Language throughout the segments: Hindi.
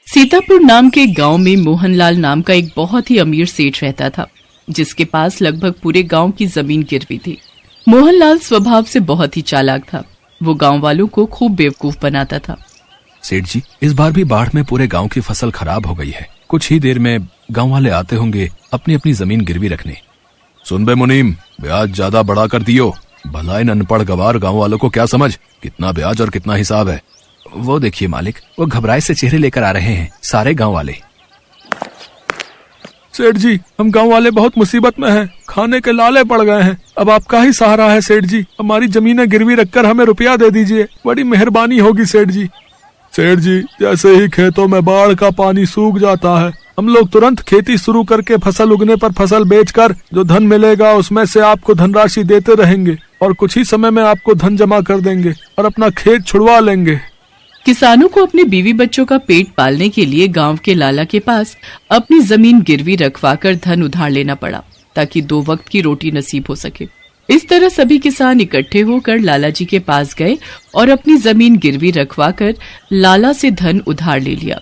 सीतापुर नाम के गांव में मोहनलाल नाम का एक बहुत ही अमीर सेठ रहता था, जिसके पास लगभग पूरे गांव की जमीन गिरवी थी। मोहनलाल स्वभाव से बहुत ही चालाक था। वो गांव वालों को खूब बेवकूफ बनाता था। सेठ जी, इस बार भी बाढ़ में पूरे गांव की फसल खराब हो गई है। कुछ ही देर में गांव वाले आते होंगे अपनी अपनी जमीन गिरवी रखने। सुन बे मुनीम, ब्याज ज्यादा बढ़ा कर दियो। भला इन अनपढ़ गवार गांव वालों को क्या समझ कितना ब्याज और कितना हिसाब है। वो देखिए मालिक, वो घबराए से चेहरे लेकर आ रहे हैं सारे गांव वाले। सेठ जी, हम गांव वाले बहुत मुसीबत में हैं, खाने के लाले पड़ गए हैं। अब आपका ही सहारा है सेठ जी। हमारी जमीनें गिरवी रखकर हमें रुपया दे दीजिए, बड़ी मेहरबानी होगी सेठ जी। सेठ जी, जैसे ही खेतों में बाढ़ का पानी सूख जाता है, हम लोग तुरंत खेती शुरू करके फसल उगने पर फसल बेचकर जो धन मिलेगा उसमें से आपको धनराशि देते रहेंगे और कुछ ही समय में आपको धन जमा कर देंगे और अपना खेत छुड़वा लेंगे। किसानों को अपने बीवी बच्चों का पेट पालने के लिए गांव के लाला के पास अपनी जमीन गिरवी रखवाकर धन उधार लेना पड़ा, ताकि 2 वक्त की रोटी नसीब हो सके। इस तरह सभी किसान इकट्ठे होकर लाला जी के पास गए और अपनी जमीन गिरवी रखवाकर लाला से धन उधार ले लिया।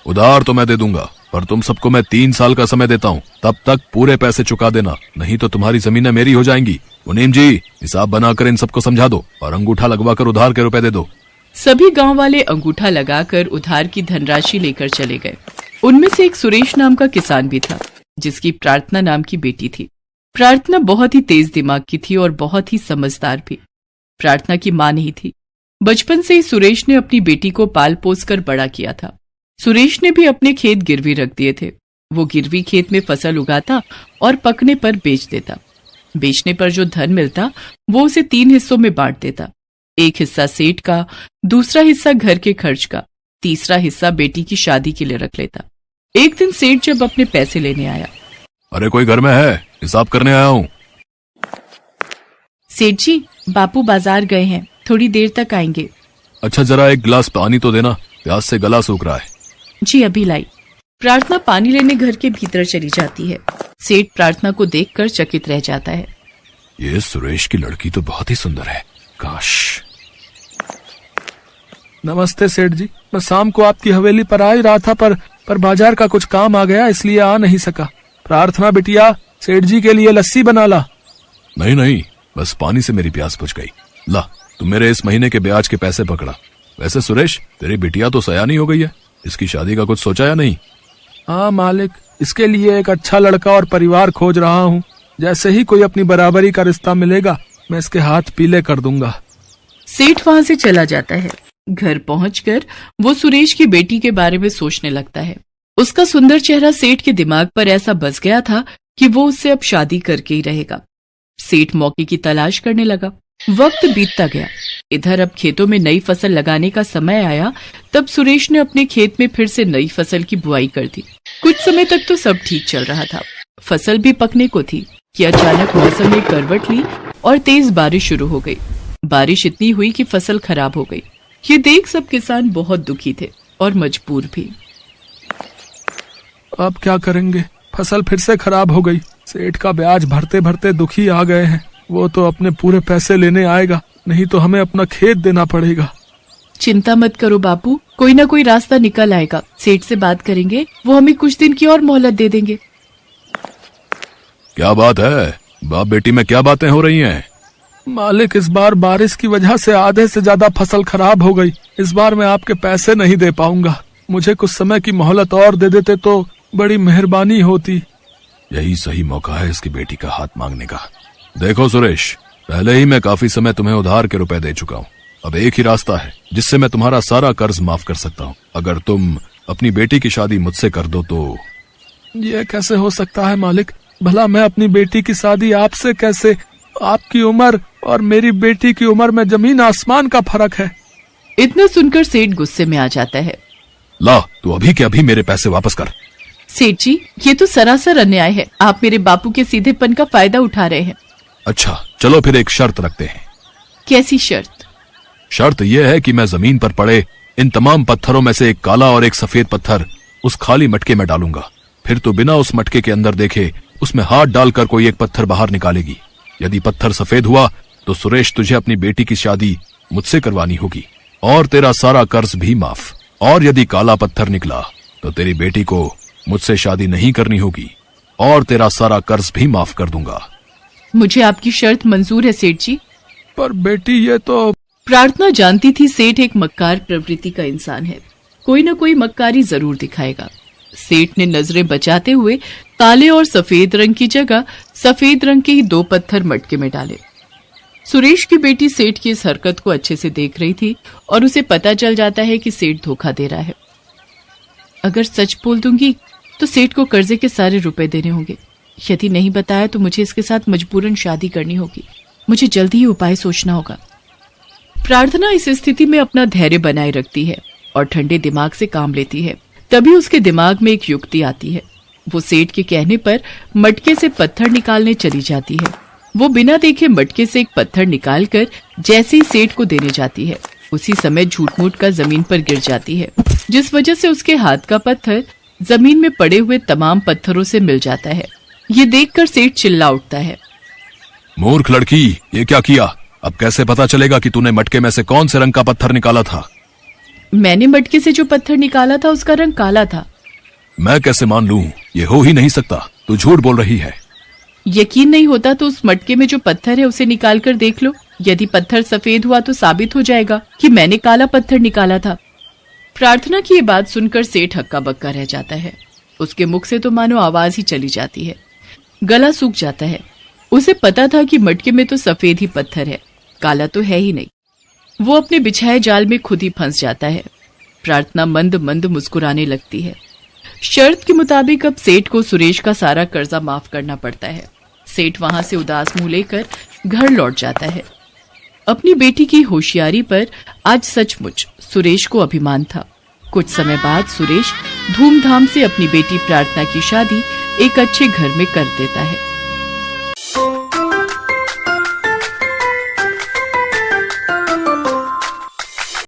उधार तो मैं दे दूंगा, पर तुम सबको मैं 3 साल का समय देता हूँ। तब तक पूरे पैसे चुका देना, नहीं तो तुम्हारी जमीनें मेरी हो जाएंगी। मुनीम जी, हिसाब बनाकर इन सबको समझा दो और अंगूठा लगवाकर उधार के रुपए दे दो। सभी गांव वाले अंगूठा लगाकर उधार की धनराशि लेकर चले गए। उनमें से एक सुरेश नाम का किसान भी था, जिसकी प्रार्थना नाम की बेटी थी। प्रार्थना बहुत ही तेज दिमाग की थी और बहुत ही समझदार भी। प्रार्थना की मां नहीं थी। बचपन से ही सुरेश ने अपनी बेटी को पाल पोस कर बड़ा किया था। सुरेश ने भी अपने खेत गिरवी रख दिए थे। वो गिरवी खेत में फसल उगाता और पकने पर बेच देता। बेचने पर जो धन मिलता वो उसे 3 हिस्सों में बांट देता। एक हिस्सा सेठ का, दूसरा हिस्सा घर के खर्च का, तीसरा हिस्सा बेटी की शादी के लिए रख लेता। एक दिन सेठ जब अपने पैसे लेने आया, अरे कोई घर में है? हिसाब करने आया हूँ। सेठ जी, बापू बाजार गए हैं, थोड़ी देर तक आएंगे। अच्छा, जरा एक गिलास पानी तो देना, प्यास से गला सूख रहा है। जी अभी लाई। प्रार्थना पानी लेने घर के भीतर चली जाती है। सेठ प्रार्थना को देखकर चकित रह जाता है। ये सुरेश की लड़की तो बहुत ही सुंदर है, काश। नमस्ते सेठ जी, मैं शाम को आपकी हवेली पर आ ही रहा था, पर बाजार का कुछ काम आ गया, इसलिए आ नहीं सका। प्रार्थना बिटिया, सेठ जी के लिए लस्सी बना ला। नहीं नहीं, बस पानी से मेरी प्यास बुझ गई। ला, तुम मेरे इस महीने के ब्याज के पैसे पकड़ा। वैसे सुरेश, तेरी बिटिया तो सयानी हो गई है, इसकी शादी का कुछ सोचा या नहीं? हाँ मालिक, इसके लिए एक अच्छा लड़का और परिवार खोज रहा हूँ। जैसे ही कोई अपनी बराबरी का रिश्ता मिलेगा, मैं इसके हाथ पीले कर दूंगा। सेठ वहां से चला जाता है। घर पहुंचकर वो सुरेश की बेटी के बारे में सोचने लगता है। उसका सुंदर चेहरा सेठ के दिमाग पर ऐसा बस गया था कि वो उससे अब शादी करके ही रहेगा। सेठ मौके की तलाश करने लगा। वक्त बीतता गया। इधर अब खेतों में नई फसल लगाने का समय आया, तब सुरेश ने अपने खेत में फिर से नई फसल की बुआई कर दी। कुछ समय तक तो सब ठीक चल रहा था, फसल भी पकने को थी कि अचानक मौसम ने करवट ली और तेज बारिश शुरू हो गई। बारिश इतनी हुई कि फसल खराब हो गई। ये देख सब किसान बहुत दुखी थे और मजबूर भी। अब क्या करेंगे, फसल फिर से खराब हो गई। सेठ का ब्याज भरते भरते दुखी आ गए हैं। वो तो अपने पूरे पैसे लेने आएगा, नहीं तो हमें अपना खेत देना पड़ेगा। चिंता मत करो बापू, कोई ना कोई रास्ता निकल आएगा। सेठ से बात करेंगे, वो हमें कुछ दिन की और मोहलत दे देंगे। क्या बात है बाप बेटी में, क्या बातें हो रही हैं? मालिक, इस बार बारिश की वजह से आधे से ज्यादा फसल खराब हो गई। इस बार मैं आपके पैसे नहीं दे पाऊंगा। मुझे कुछ समय की मोहलत और दे देते तो बड़ी मेहरबानी होती। यही सही मौका है इसकी बेटी का हाथ मांगने का। देखो सुरेश, पहले ही मैं काफी समय तुम्हें उधार के रुपए दे चुका हूँ। अब एक ही रास्ता है जिससे मैं तुम्हारा सारा कर्ज माफ कर सकता हूँ। अगर तुम अपनी बेटी की शादी मुझसे कर दो तो। ये कैसे हो सकता है मालिक? भला मैं अपनी बेटी की शादी आपसे कैसे? आपकी उम्र और मेरी बेटी की उम्र में जमीन आसमान का फर्क है। इतना सुनकर सेठ गुस्से में आ जाता है। ला, तू अभी के अभी मेरे पैसे वापस कर। सेठ जी, ये तो सरासर अन्याय है। आप मेरे बापू के सीधेपन का फायदा उठा रहे हैं। अच्छा, चलो फिर एक शर्त रखते हैं। कैसी शर्त? शर्त यह है कि मैं जमीन पर पड़े इन तमाम पत्थरों में से एक काला और एक सफेद पत्थर उस खाली मटके में डालूंगा। फिर तो बिना उस मटके के अंदर देखे उसमें हाथ डालकर कोई एक पत्थर बाहर निकालेगी। यदि पत्थर सफेद हुआ तो सुरेश तुझे अपनी बेटी की शादी मुझसे करवानी होगी और तेरा सारा कर्ज भी माफ। और यदि काला पत्थर निकला तो तेरी बेटी को मुझसे शादी नहीं करनी होगी और तेरा सारा कर्ज भी माफ कर दूंगा। मुझे आपकी शर्त मंजूर है सेठ जी। पर बेटी ये तो। प्रार्थना जानती थी सेठ एक मक्कार प्रवृत्ति का इंसान है, कोई न कोई मक्कारी जरूर दिखाएगा। सेठ ने नजरें बचाते हुए काले और सफेद रंग की जगह सफेद रंग के ही 2 पत्थर मटके में डाले। सुरेश की बेटी सेठ की इस हरकत को अच्छे से देख रही थी और उसे पता चल जाता है कि सेठ धोखा दे रहा है। अगर सच बोल दूंगी तो सेठ को कर्जे के सारे रुपए देने होंगे, यदि नहीं बताया तो मुझे इसके साथ मजबूरन शादी करनी होगी। मुझे जल्दी ही उपाय सोचना होगा। प्रार्थना इस स्थिति में अपना धैर्य बनाए रखती है और ठंडे दिमाग से काम लेती है। तभी उसके दिमाग में एक युक्ति आती है। वो सेठ के कहने पर मटके से पत्थर निकालने चली जाती है। वो बिना देखे मटके से एक पत्थर निकालकर जैसे ही सेठ को देने जाती है, उसी समय झूठ-मूठ का जमीन पर गिर जाती है, जिस वजह से उसके हाथ का पत्थर जमीन में पड़े हुए तमाम पत्थरों से मिल जाता है। ये देखकर सेठ चिल्ला उठता है, मूर्ख लड़की, ये क्या किया? अब कैसे पता चलेगा कि तूने मटके में से कौन से रंग का पत्थर निकाला था? मैंने मटके से जो पत्थर निकाला था उसका रंग काला था। मैं कैसे मान लूं? ये हो ही नहीं सकता। तू झूठ बोल रही है। यकीन नहीं होता तो उस मटके में जो पत्थर है उसे निकाल कर देख लो। यदि पत्थर सफेद हुआ तो साबित हो जाएगा कि मैंने काला पत्थर निकाला था। प्रार्थना की ये बात सुनकर सेठ हक्का बक्का रह जाता है। उसके मुख से तो मानो आवाज ही चली जाती है, गला सूख जाता है। उसे पता था कि मटके में तो सफेद ही पत्थर है, काला तो है ही नहीं। वो अपने बिछाए जाल में खुद ही फंस जाता है। प्रार्थना मंद मंद मुस्कुराने लगती है। शर्त के मुताबिक अब सेठ को सुरेश का सारा कर्जा माफ करना पड़ता है। सेठ वहां से उदास मुंह लेकर घर लौट जाता है। अपनी बेटी की होशियारी पर आज सचमुच सुरेश को अभिमान था। कुछ समय बाद सुरेश धूमधाम से अपनी बेटी प्रार्थना की शादी एक अच्छे घर में कर देता है।